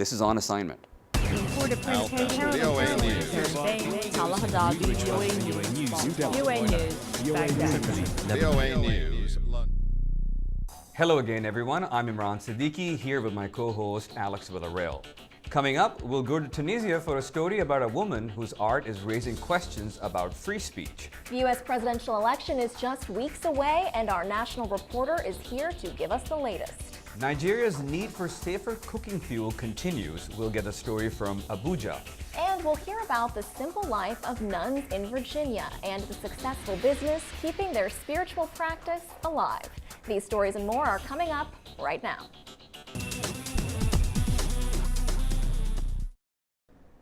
This is On Assignment. VOA News. Hello again, everyone. I'm Imran Siddiqui, here with my co-host Alex Villarreal. Coming up, we'll go to Tunisia for a story about a woman whose art is raising questions about free speech. The U.S. presidential election is just weeks away, and our national reporter is here to give us the latest. Nigeria's need for safer cooking fuel continues. We'll get a story from Abuja. And we'll hear about the simple life of nuns in Virginia and the successful business keeping their spiritual practice alive. These stories and more are coming up right now.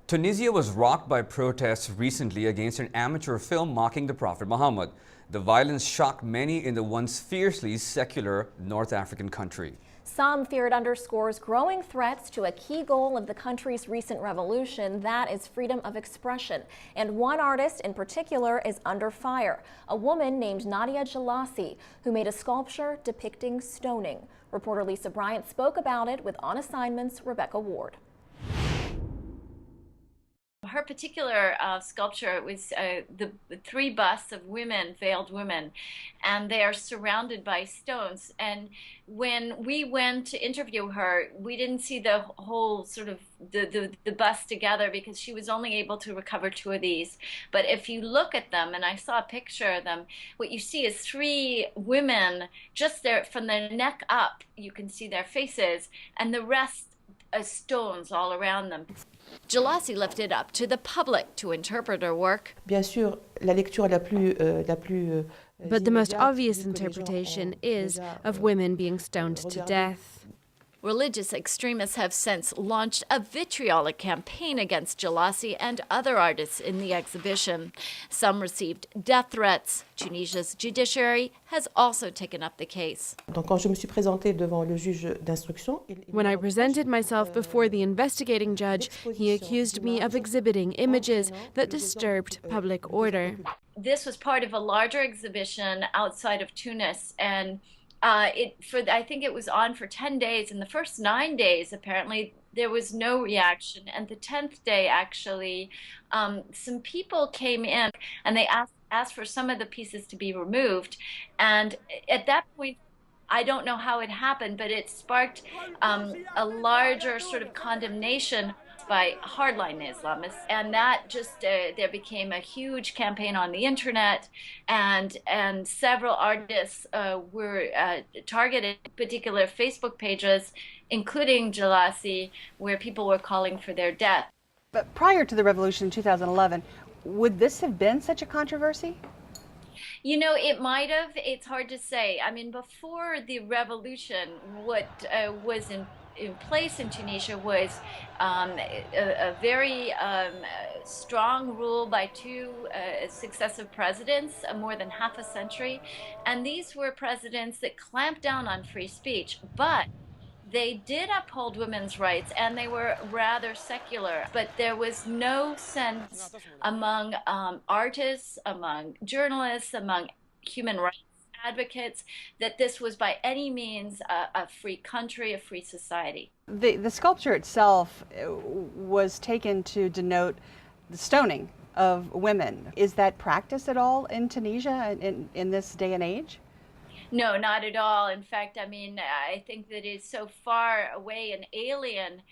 Tunisia was rocked by protests recently against an amateur film mocking the Prophet Muhammad. The violence shocked many in the once fiercely secular North African country. Some fear it underscores growing threats to a key goal of the country's recent revolution, that is freedom of expression. And one artist in particular is under fire, a woman named Nadia Jelassi, who made a sculpture depicting stoning. Reporter Lisa Bryant spoke about it with On Assignment's Rebecca Ward. Her particular sculpture was the three busts of women, veiled women, and they are surrounded by stones. And when we went to interview her, we didn't see the whole sort of the bust together because she was only able to recover two of these. But if you look at them, and I saw a picture of them, what you see is three women just there from their neck up. You can see their faces, and the rest are stones all around them. Jelassi left it up to the public to interpret her work. Bien sûr, la lecture la plus But the most obvious interpretation is of women being stoned to death. Religious extremists have since launched a vitriolic campaign against Jelassi and other artists in the exhibition. Some received death threats. Tunisia's judiciary has also taken up the case. When I presented myself before the investigating judge, he accused me of exhibiting images that disturbed public order. This was part of a larger exhibition outside of Tunis, and I think it was on for 10 days. In the first 9 days, apparently, there was no reaction. And the 10th day, actually, some people came in and they asked for some of the pieces to be removed. And at that point, I don't know how it happened, but it sparked a larger sort of condemnation by hardline Islamists, and that just there became a huge campaign on the internet, and several artists were targeted, particular Facebook pages, including Jelassi, where people were calling for their death. But prior to the revolution in 2011, would this have been such a controversy? You know, it might have. It's hard to say. I mean, before the revolution, what was in place in Tunisia was a very strong rule by two successive presidents, more than half a century. And these were presidents that clamped down on free speech, but they did uphold women's rights, and they were rather secular. But there was no sense among artists, among journalists, among human rights advocates that this was by any means a free country, a free society. The sculpture itself was taken to denote the stoning of women. Is that practiced at all in Tunisia in this day and age? No, not at all. In fact, I mean, I think that it's so far away and alien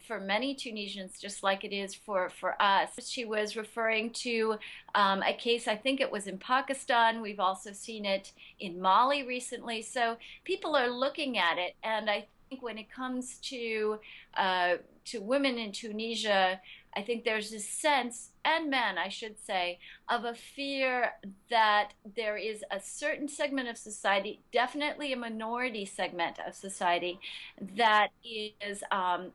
for many Tunisians, just like it is for us. She was referring to a case, I think it was in Pakistan. We've also seen it in Mali recently. So people are looking at it, and I think when it comes to women in Tunisia, I think there's this sense, and men, I should say, of a fear that there is a certain segment of society, definitely a minority segment of society, that is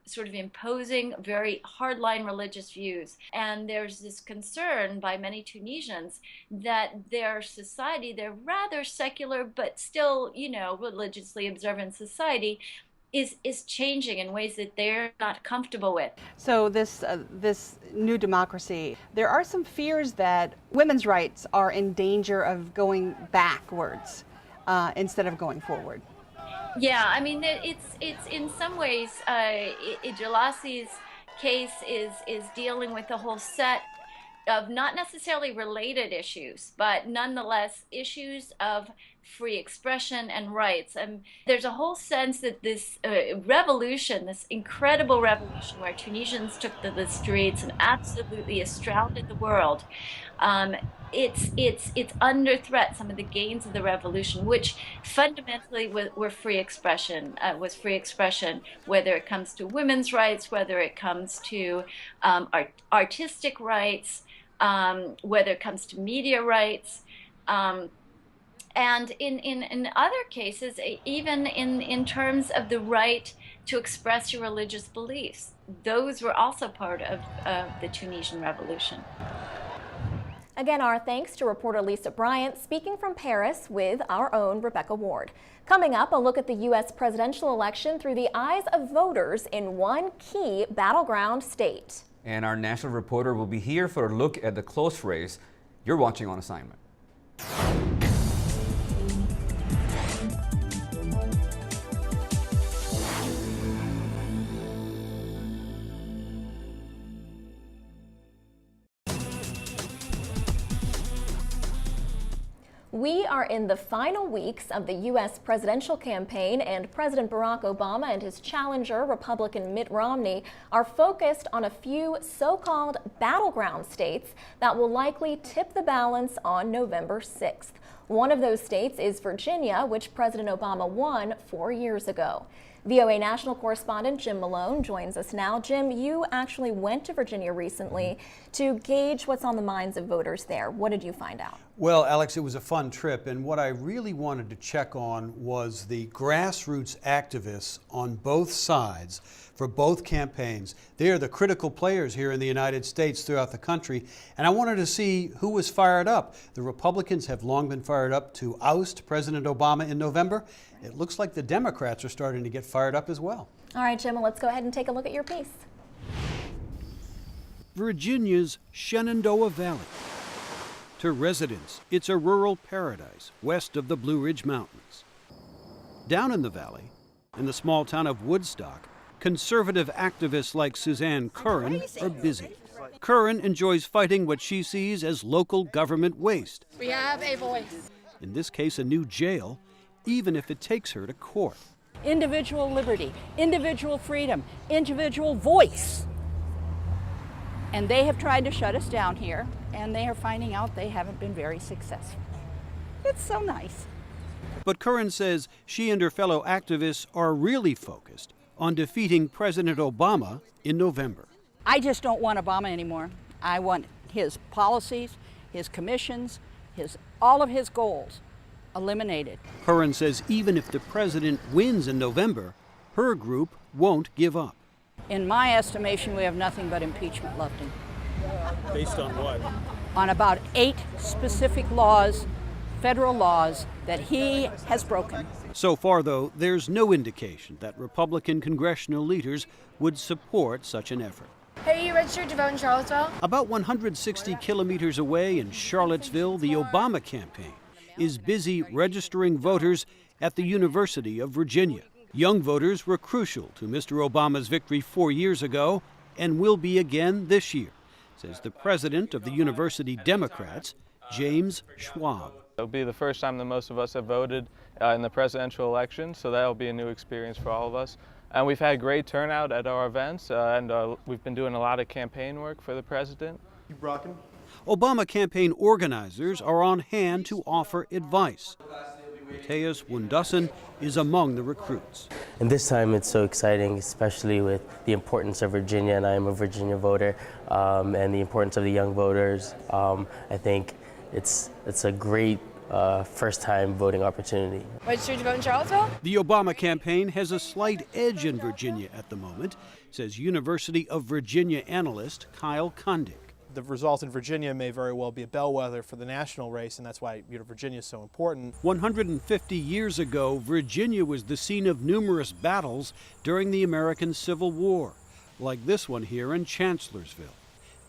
sort of imposing very hardline religious views. And there's this concern by many Tunisians that their society, their rather secular but still, you know, religiously observant society, is changing in ways that they're not comfortable with. So this new democracy, there are some fears that women's rights are in danger of going backwards instead of going forward. Yeah, I mean, it's in some ways, Jalasi's case is dealing with a whole set of not necessarily related issues, but nonetheless issues of free expression and rights. And there's a whole sense that this revolution, this incredible revolution where Tunisians took to the streets and absolutely astounded the world, it's under threat. Some of the gains of the revolution, which fundamentally were free expression, was free expression, whether it comes to women's rights, whether it comes to artistic rights, whether it comes to media rights. And in other cases, even in terms of the right to express your religious beliefs, those were also part of the Tunisian Revolution. Again, our thanks to reporter Lisa Bryant, speaking from Paris with our own Rebecca Ward. Coming up, a look at the U.S. presidential election through the eyes of voters in one key battleground state. And our national reporter will be here for a look at the close race. You're watching On Assignment. We are in the final weeks of the U.S. presidential campaign, and President Barack Obama and his challenger, Republican Mitt Romney, are focused on a few so-called battleground states that will likely tip the balance on November 6th. One of those states is Virginia, which President Obama won 4 years ago. VOA national correspondent Jim Malone joins us now. Jim, you actually went to Virginia recently to gauge what's on the minds of voters there. What did you find out? Well, Alex, it was a fun trip, and what I really wanted to check on was the grassroots activists on both sides for both campaigns. They are the critical players here in the United States throughout the country, and I wanted to see who was fired up. The Republicans have long been fired up to oust President Obama in November. It looks like the Democrats are starting to get fired up as well. All right, Jim, let's go ahead and take a look at your piece. Virginia's Shenandoah Valley. To residents, it's a rural paradise west of the Blue Ridge Mountains. Down in the valley, in the small town of Woodstock, conservative activists like Suzanne Curran are busy. Curran enjoys fighting what she sees as local government waste. We have a voice. In this case, a new jail, even if it takes her to court. Individual liberty, individual freedom, individual voice. And they have tried to shut us down here, and they are finding out they haven't been very successful. It's so nice. But Curran says she and her fellow activists are really focused on defeating President Obama in November. I just don't want Obama anymore. I want his policies, his commissions, all of his goals eliminated. Curran says even if the president wins in November, her group won't give up. In my estimation, we have nothing but impeachment left in. Based on what? On about 8 specific laws, federal laws, that he has broken. So far, though, there's no indication that Republican congressional leaders would support such an effort. Are you registered to vote in Charlottesville? About 160 kilometers away in Charlottesville, the Obama campaign is busy registering voters at the University of Virginia. Young voters were crucial to Mr. Obama's victory 4 years ago and will be again this year, says the president of the University Democrats, James Schwab. It'll be the first time that most of us have voted in the presidential election, so that'll be a new experience for all of us. And we've had great turnout at our events, and we've been doing a lot of campaign work for the president. You rockin'? Obama campaign organizers are on hand to offer advice. Mateus Wundussen is among the recruits. And this time it's so exciting, especially with the importance of Virginia, and I am a Virginia voter, and the importance of the young voters. I think it's a great first-time voting opportunity. Registered to vote in Charlottesville? The Obama campaign has a slight edge in Virginia at the moment, says University of Virginia analyst Kyle Kundig. The result in Virginia may very well be a bellwether for the national race, and that's why Virginia is so important. 150 years ago, Virginia was the scene of numerous battles during the American Civil War, like this one here in Chancellorsville.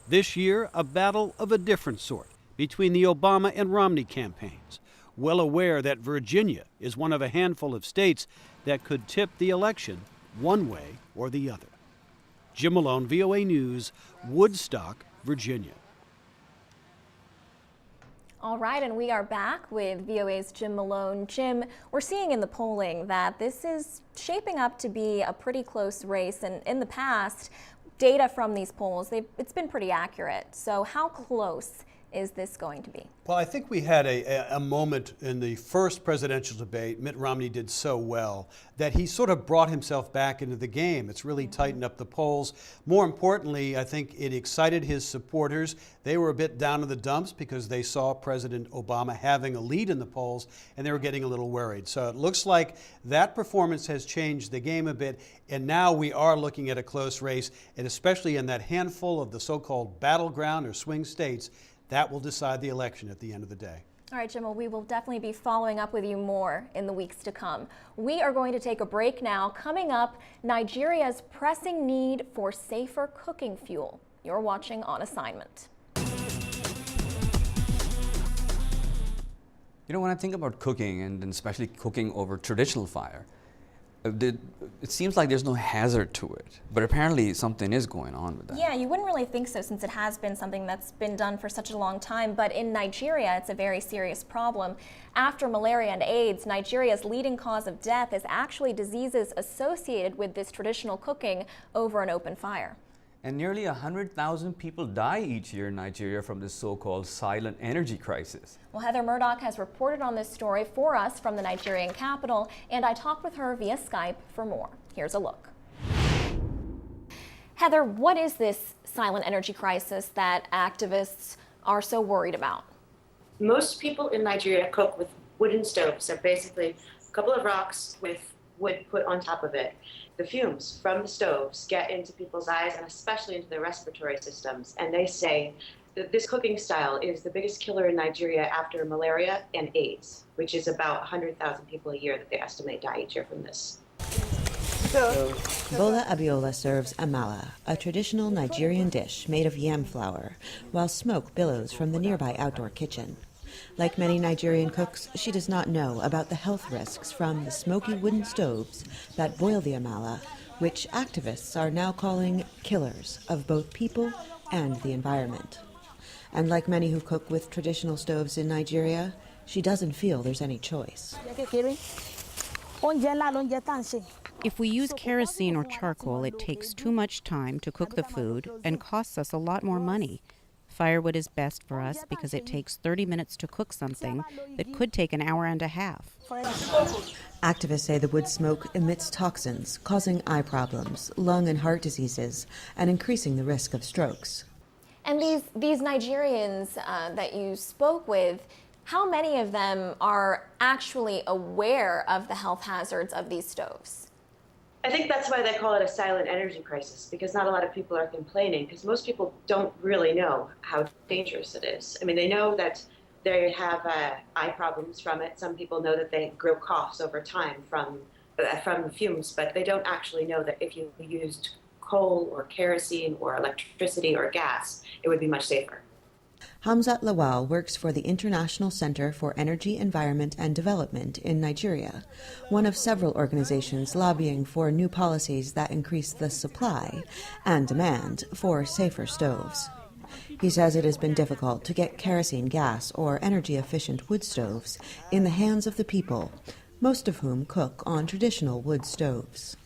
This year, a battle of a different sort between the Obama and Romney campaigns, well aware that Virginia is one of a handful of states that could tip the election one way or the other. Jim Malone, VOA News, Woodstock, Virginia. All right, and we are back with VOA's Jim Malone. Jim, we're seeing in the polling that this is shaping up to be a pretty close race, and in the past, data from these polls, it's been pretty accurate. So how close is this going to be? Well, I think we had a moment in the first presidential debate. Mitt Romney did so well that he sort of brought himself back into the game. It's really tightened up the polls. More importantly, I think it excited his supporters. They were a bit down in the dumps because they saw President Obama having a lead in the polls, and they were getting a little worried. So it looks like that performance has changed the game a bit, and now we are looking at a close race, and especially in that handful of the so-called battleground or swing states, that will decide the election at the end of the day. All right, Jim, well, we will definitely be following up with you more in the weeks to come. We are going to take a break now. Coming up, Nigeria's pressing need for safer cooking fuel. You're watching On Assignment. You know, when I think about cooking, and especially cooking over traditional fire, it seems like there's no hazard to it, but apparently something is going on with that. Yeah, you wouldn't really think so since it has been something that's been done for such a long time, but in Nigeria, it's a very serious problem. After malaria and AIDS, Nigeria's leading cause of death is actually diseases associated with this traditional cooking over an open fire. And nearly 100,000 people die each year in Nigeria from this so-called silent energy crisis. Well, Heather Murdoch has reported on this story for us from the Nigerian capital, and I talked with her via Skype for more. Here's a look. Heather, what is this silent energy crisis that activists are so worried about? Most people in Nigeria cook with wooden stoves. They're basically a couple of rocks with wood put on top of it. The fumes from the stoves get into people's eyes and especially into their respiratory systems. And they say that this cooking style is the biggest killer in Nigeria after malaria and AIDS, which is about 100,000 people a year that they estimate die each year from this. Bola Abiola serves amala, a traditional Nigerian dish made of yam flour, while smoke billows from the nearby outdoor kitchen. Like many Nigerian cooks, she does not know about the health risks from the smoky wooden stoves that boil the amala, which activists are now calling killers of both people and the environment. And like many who cook with traditional stoves in Nigeria, she doesn't feel there's any choice. If we use kerosene or charcoal, it takes too much time to cook the food and costs us a lot more money. Firewood is best for us because it takes 30 minutes to cook something that could take an hour and a half. Activists say the wood smoke emits toxins, causing eye problems, lung and heart diseases, and increasing the risk of strokes. And these Nigerians that you spoke with, how many of them are actually aware of the health hazards of these stoves? I think that's why they call it a silent energy crisis, because not a lot of people are complaining, because most people don't really know how dangerous it is. I mean, they know that they have eye problems from it. Some people know that they grow coughs over time from the fumes, but they don't actually know that if you used coal or kerosene or electricity or gas, it would be much safer. Hamzat Lawal works for the International Center for Energy, Environment and Development in Nigeria, one of several organizations lobbying for new policies that increase the supply and demand for safer stoves. He says it has been difficult to get kerosene, gas, or energy-efficient wood stoves in the hands of the people, most of whom cook on traditional wood stoves.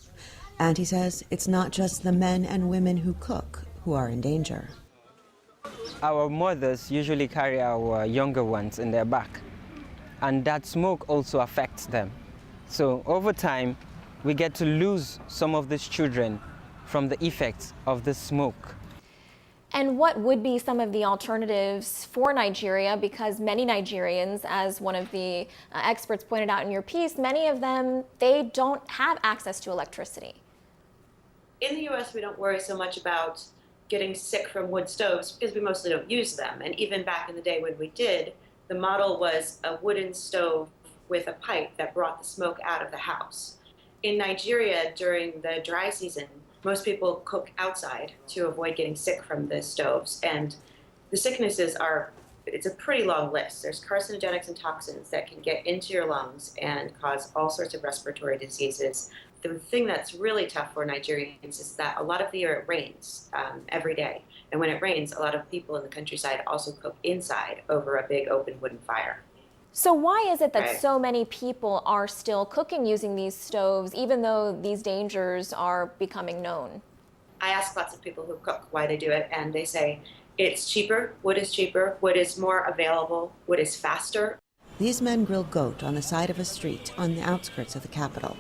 And he says it's not just the men and women who cook who are in danger. Our mothers usually carry our younger ones in their back, and that smoke also affects them. So over time, we get to lose some of these children from the effects of the smoke. And what would be some of the alternatives for Nigeria? Because many Nigerians, as one of the experts pointed out in your piece, many of them, they don't have access to electricity. In the US, we don't worry so much about getting sick from wood stoves because we mostly don't use them. And even back in the day when we did, the model was a wooden stove with a pipe that brought the smoke out of the house. In Nigeria, during the dry season, most people cook outside to avoid getting sick from the stoves. And the sicknesses are it's a pretty long list. There's carcinogenics and toxins that can get into your lungs and cause all sorts of respiratory diseases. The thing that's really tough for Nigerians is that a lot of the year it rains every day. And when it rains, a lot of people in the countryside also cook inside over a big open wooden fire. So why is it that Right. so many people are still cooking using these stoves, even though these dangers are becoming known? I ask lots of people who cook why they do it, and they say it's cheaper, wood is more available, wood is faster. These men grill goat on the side of a street on the outskirts of the capital.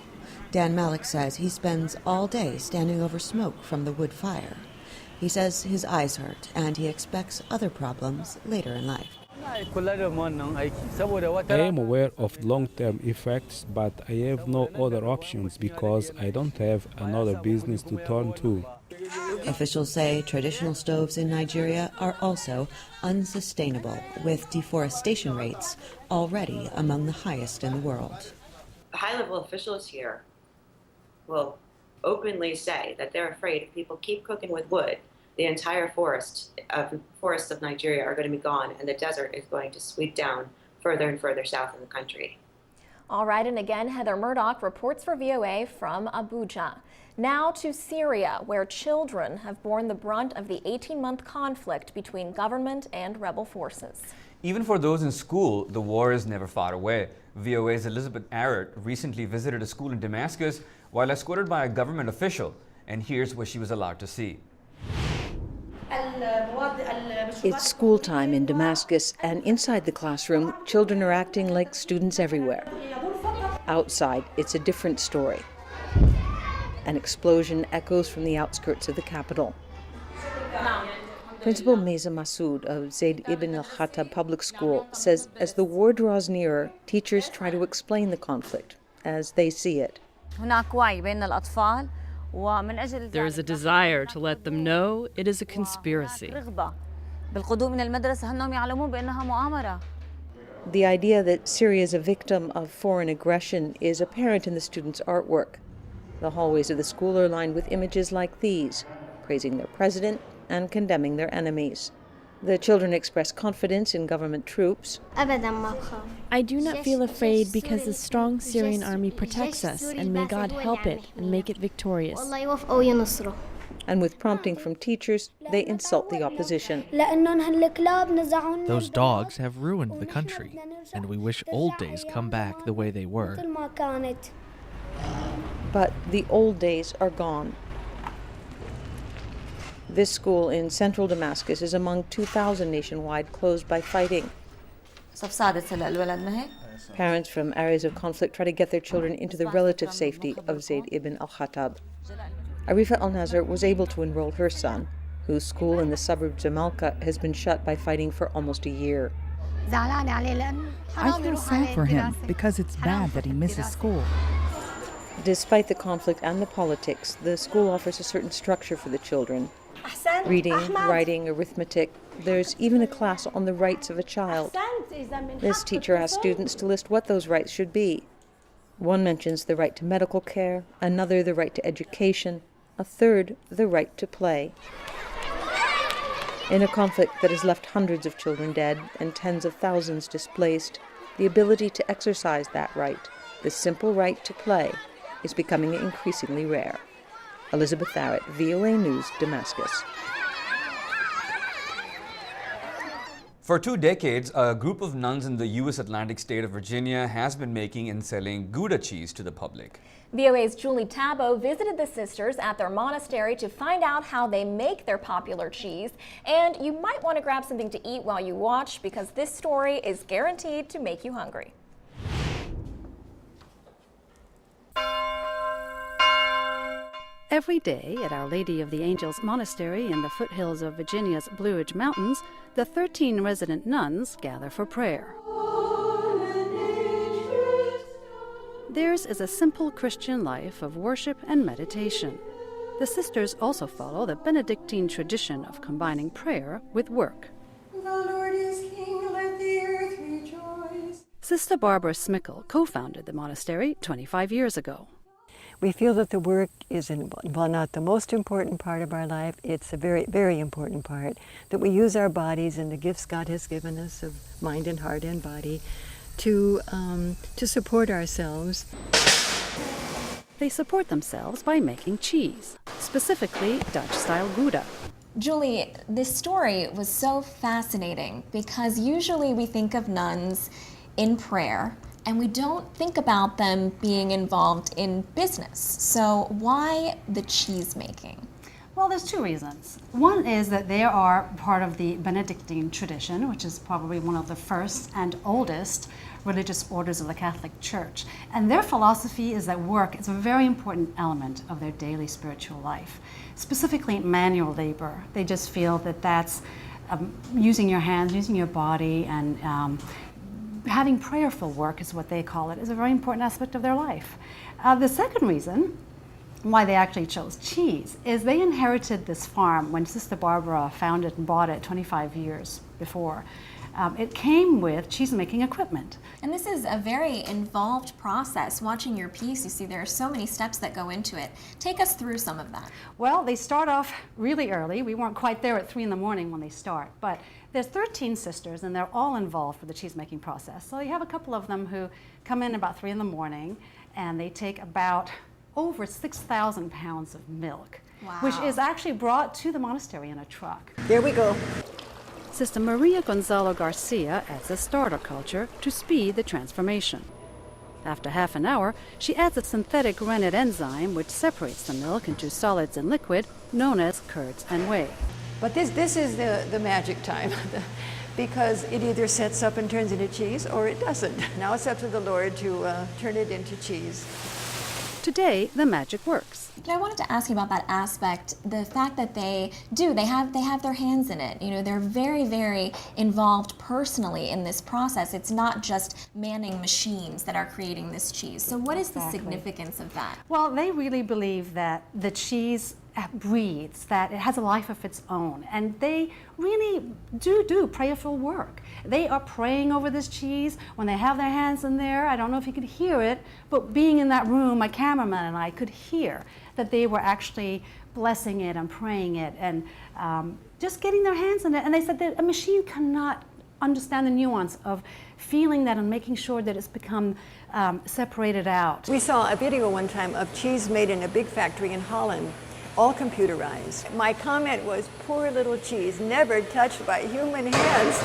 Dan Malik says he spends all day standing over smoke from the wood fire. He says his eyes hurt and he expects other problems later in life. I am aware of long-term effects, but I have no other options because I don't have another business to turn to. Officials say traditional stoves in Nigeria are also unsustainable, with deforestation rates already among the highest in the world. High-level officials here will openly say that they're afraid if people keep cooking with wood, the entire forests of Nigeria are going to be gone, and the desert is going to sweep down further and further south in the country. All right, and again, Heather Murdoch reports for VOA from Abuja. Now to Syria, where children have borne the brunt of the 18-month conflict between government and rebel forces. Even for those in school, the war is never far away. VOA's Elizabeth Arrett recently visited a school in Damascus while escorted by a government official, and here's what she was allowed to see. It's school time in Damascus, and inside the classroom, children are acting like students everywhere. Outside, it's a different story. An explosion echoes from the outskirts of the capital. Principal Meza Massoud of Zayd ibn al-Khattab Public School says as the war draws nearer, teachers try to explain the conflict as they see it. There is a desire to let them know it is a conspiracy. The idea that Syria is a victim of foreign aggression is apparent in the students' artwork. The hallways of the school are lined with images like these, praising their president and condemning their enemies. The children express confidence in government troops. I do not feel afraid because the strong Syrian army protects us, and may God help it and make it victorious. And with prompting from teachers, they insult the opposition. Those dogs have ruined the country, and we wish old days come back the way they were. But the old days are gone. This school in central Damascus is among 2,000 nationwide closed by fighting. Parents from areas of conflict try to get their children into the relative safety of Zayd ibn al-Khattab. Arifa al-Nazar was able to enroll her son, whose school in the suburbs of Malka has been shut by fighting for almost a year. I feel sad for him because it's bad that he misses school. Despite the conflict and the politics, the school offers a certain structure for the children. Reading, writing, arithmetic. There's even a class on the rights of a child. This teacher asks students to list what those rights should be. One mentions the right to medical care, another the right to education, a third the right to play. In a conflict that has left hundreds of children dead and tens of thousands displaced, the ability to exercise that right, the simple right to play, is becoming increasingly rare. Elizabeth Arrett, VOA News, Damascus. For 2 decades, a group of nuns in the U.S. Atlantic state of Virginia has been making and selling Gouda cheese to the public. VOA's Julie Tabo visited the sisters at their monastery to find out how they make their popular cheese. And you might want to grab something to eat while you watch, because this story is guaranteed to make you hungry. Every day at Our Lady of the Angels Monastery in the foothills of Virginia's Blue Ridge Mountains, the 13 resident nuns gather for prayer. Theirs is a simple Christian life of worship and meditation. The sisters also follow the Benedictine tradition of combining prayer with work. The Lord is King, let the earth rejoice. Sister Barbara Smickle co-founded the monastery 25 years ago. We feel that the work is, while not the most important part of our life, it's a very, very important part, that we use our bodies and the gifts God has given us of mind and heart and body to support ourselves. They support themselves by making cheese, specifically Dutch-style Gouda. Julie, this story was so fascinating because usually we think of nuns in prayer and we don't think about them being involved in business. So why the cheese making? Well, there's two reasons. One is that they are part of the Benedictine tradition, which is probably one of the first and oldest religious orders of the Catholic Church. And their philosophy is that work is a very important element of their daily spiritual life, specifically manual labor. They just feel that that's using your hands, using your body, and having prayerful work is what they call it, is a very important aspect of their life. The second reason why they actually chose cheese is they inherited this farm when Sister Barbara founded and bought it 25 years before. It came with cheese-making equipment. And this is a very involved process. Watching your piece, you see there are so many steps that go into it. Take us through some of that. Well, they start off really early. We weren't quite there at 3 in the morning when they start, but there's 13 sisters and they're all involved with the cheese-making process. So you have a couple of them who come in about 3 in the morning and they take about over 6,000 pounds of milk, wow, which is actually brought to the monastery in a truck. There we go. Sister Maria Gonzalo Garcia adds a starter culture to speed the transformation. After half an hour, she adds a synthetic rennet enzyme which separates the milk into solids and liquid, known as curds and whey. But this is the magic time, because it either sets up and turns into cheese or it doesn't. Now it's up to the Lord to turn it into cheese. Today, the magic works. I wanted to ask you about that aspect, the fact that they have their hands in it. You know, they're very, very involved personally in this process. It's not just manning machines that are creating this cheese. So what is the significance of that? Well, they really believe that the cheese breathes, that it has a life of its own, and they really do prayerful work. They are praying over this cheese when they have their hands in there. I don't know if you could hear it, but being in that room, my cameraman and I could hear that they were actually blessing it and praying it and just getting their hands in it. And they said that a machine cannot understand the nuance of feeling that and making sure that it's become separated out. We saw a video one time of cheese made in a big factory in Holland, all computerized. My comment was, poor little cheese, never touched by human hands.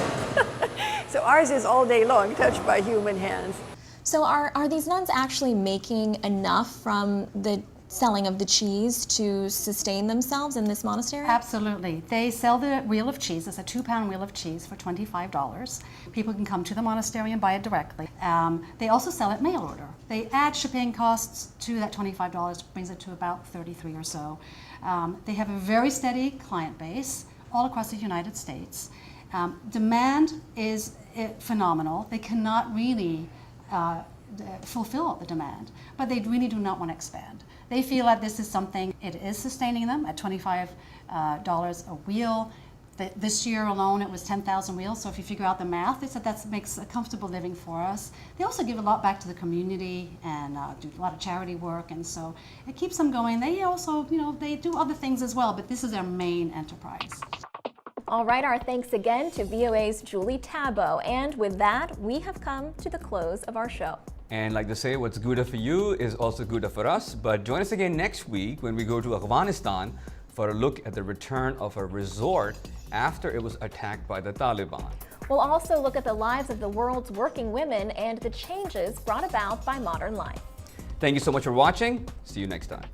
So ours is all day long touched by human hands. So are these nuns actually making enough from the selling of the cheese to sustain themselves in this monastery? Absolutely. They sell the wheel of cheese. It's a 2-pound wheel of cheese for $25. People can come to the monastery and buy it directly. They also sell it mail order. They add shipping costs to that $25, brings it to about $33 or so. They have a very steady client base all across the United States. Demand is phenomenal. They cannot really fulfill the demand, but they really do not want to expand. They feel that this is something, it is sustaining them at $25 a wheel. This year alone, it was 10,000 wheels, so if you figure out the math, they said that makes a comfortable living for us. They also give a lot back to the community and do a lot of charity work, and so it keeps them going. They also, they do other things as well, but this is their main enterprise. All right, our thanks again to VOA's Julie Tabo. And with that, we have come to the close of our show. And like they say, what's good for you is also good for us. But join us again next week when we go to Afghanistan for a look at the return of a resort after it was attacked by the Taliban. We'll also look at the lives of the world's working women and the changes brought about by modern life. Thank you so much for watching. See you next time.